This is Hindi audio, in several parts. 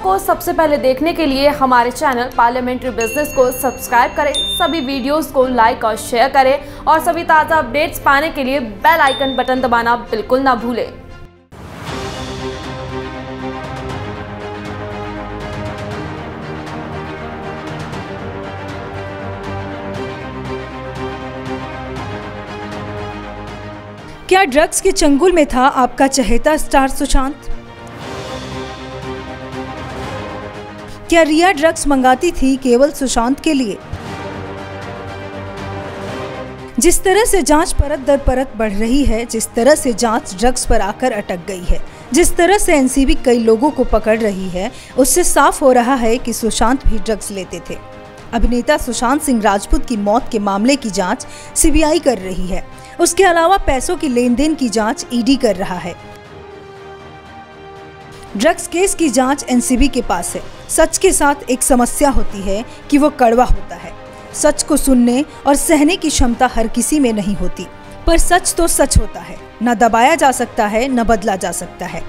को सबसे पहले देखने के लिए हमारे चैनल पार्लियामेंट्री बिजनेस को सब्सक्राइब करें, सभी वीडियोस को लाइक और शेयर करें और सभी ताज़ा अपडेट्स पाने के लिए बेल आइकन बटन दबाना बिल्कुल ना भूलें। क्या ड्रग्स के चंगुल में था आपका चहेता स्टार सुशांत? क्या रिया ड्रग्स मंगाती थी केवल सुशांत के लिए? जिस तरह से जांच परत दर परत बढ़ रही है, जिस तरह से जांच ड्रग्स पर आकर अटक गई है, जिस तरह से एनसीबी कई लोगों को पकड़ रही है, उससे साफ हो रहा है कि सुशांत भी ड्रग्स लेते थे। अभिनेता सुशांत सिंह राजपूत की मौत के मामले की जांच सीबीआई कर रही है। उसके अलावा पैसों की लेन देन की जांच ईडी कर रहा है। ड्रग्स केस की जांच एनसीबी के पास है। सच के साथ एक समस्या होती है कि वो कड़वा होता है। सच को सुनने और सहने की क्षमता हर किसी में नहीं होती, पर सच तो सच होता है, न दबाया जा सकता है, न बदला जा सकता है।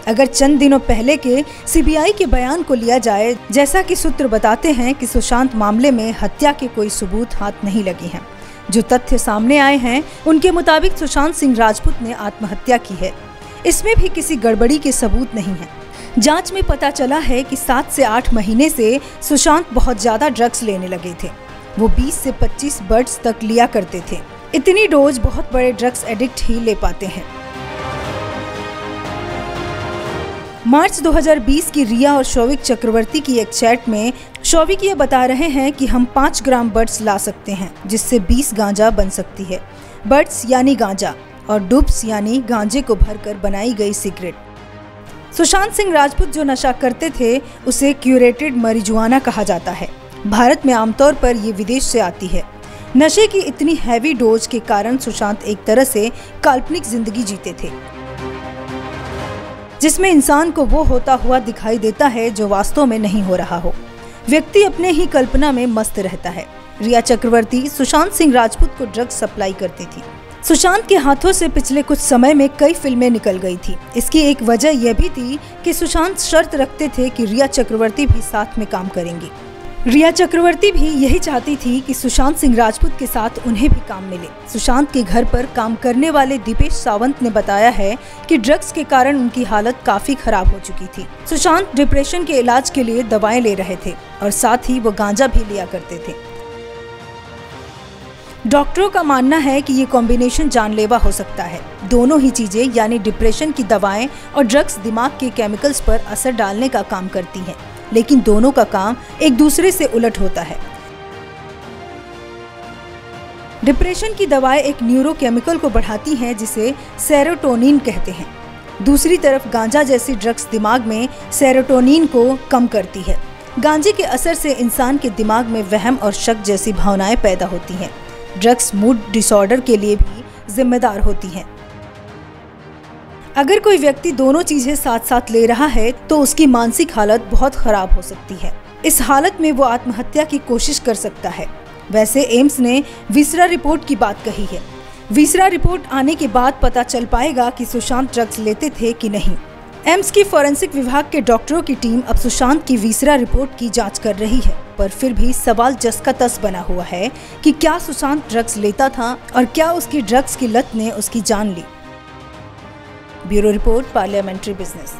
अगर चंद दिनों पहले के सीबीआई के बयान को लिया जाए, जैसा कि सूत्र बताते हैं कि सुशांत मामले में हत्या के कोई सबूत हाथ नहीं लगे हैं। जो तथ्य सामने आए हैं उनके मुताबिक सुशांत सिंह राजपूत ने आत्महत्या की है। इसमें भी किसी गड़बड़ी के सबूत नहीं है। जांच में पता चला है कि 7 से 8 महीने से सुशांत बहुत ज्यादा ड्रग्स लेने लगे थे। वो 20 से 25 बर्ड्स तक लिया करते थे। इतनी डोज बहुत बड़े ड्रग्स एडिक्ट ही ले पाते हैं। मार्च 2020 की रिया और शौविक चक्रवर्ती की एक चैट में शौविक ये बता रहे हैं कि हम 5 ग्राम बर्ड्स ला सकते हैं, जिससे 20 गांजा बन सकती है। बर्ड्स यानी गांजा और डुब्स यानी गांजे को भरकर बनाई गई सिगरेट। सुशांत सिंह राजपूत जो नशा करते थे उसे क्यूरेटेड marijuana कहा जाता है। भारत में आमतौर पर ये विदेश से आती है। नशे की इतनी हैवी डोज के कारण सुशांत एक तरह से काल्पनिक जिंदगी जीते थे, जिसमें इंसान को वो होता हुआ दिखाई देता है जो वास्तव में नहीं हो रहा हो। व्यक्ति अपने ही कल्पना में मस्त रहता है। रिया चक्रवर्ती सुशांत सिंह राजपूत को ड्रग्स सप्लाई करती थी। सुशांत के हाथों से पिछले कुछ समय में कई फिल्में निकल गई थी। इसकी एक वजह यह भी थी कि सुशांत शर्त रखते थे कि रिया चक्रवर्ती भी साथ में काम करेंगी। रिया चक्रवर्ती भी यही चाहती थी कि सुशांत सिंह राजपूत के साथ उन्हें भी काम मिले। सुशांत के घर पर काम करने वाले दीपेश सावंत ने बताया है कि ड्रग्स के कारण उनकी हालत काफी खराब हो चुकी थी। सुशांत डिप्रेशन के इलाज के लिए दवाएं ले रहे थे और साथ ही वो गांजा भी लिया करते थे। डॉक्टरों का मानना है कि ये कॉम्बिनेशन जानलेवा हो सकता है। दोनों ही चीजें यानी डिप्रेशन की दवाएं और ड्रग्स दिमाग के केमिकल्स पर असर डालने का काम करती हैं, लेकिन दोनों का काम एक दूसरे से उलट होता है। डिप्रेशन की दवाएं एक न्यूरोकेमिकल को बढ़ाती हैं जिसे सेरोटोनिन कहते हैं। दूसरी तरफ गांजा जैसी ड्रग्स दिमाग में सेरोटोनिन को कम करती है। गांजे के असर से इंसान के दिमाग में वहम और शक जैसी भावनाएं पैदा होती हैं। ड्रग्स मूड डिसऑर्डर के लिए भी जिम्मेदार होती हैं। अगर कोई व्यक्ति दोनों चीजें साथ साथ ले रहा है तो उसकी मानसिक हालत बहुत खराब हो सकती है। इस हालत में वो आत्महत्या की कोशिश कर सकता है। वैसे एम्स ने विसरा रिपोर्ट की बात कही है। विसरा रिपोर्ट आने के बाद पता चल पाएगा कि सुशांत ड्रग्स लेते थे कि नहीं। एम्स की फॉरेंसिक विभाग के डॉक्टरों की टीम अब सुशांत की विसरा रिपोर्ट की जांच कर रही है, पर फिर भी सवाल जस का तस बना हुआ है कि क्या सुशांत ड्रग्स लेता था और क्या उसकी ड्रग्स की लत ने उसकी जान ली। Bureau report, parliamentary business.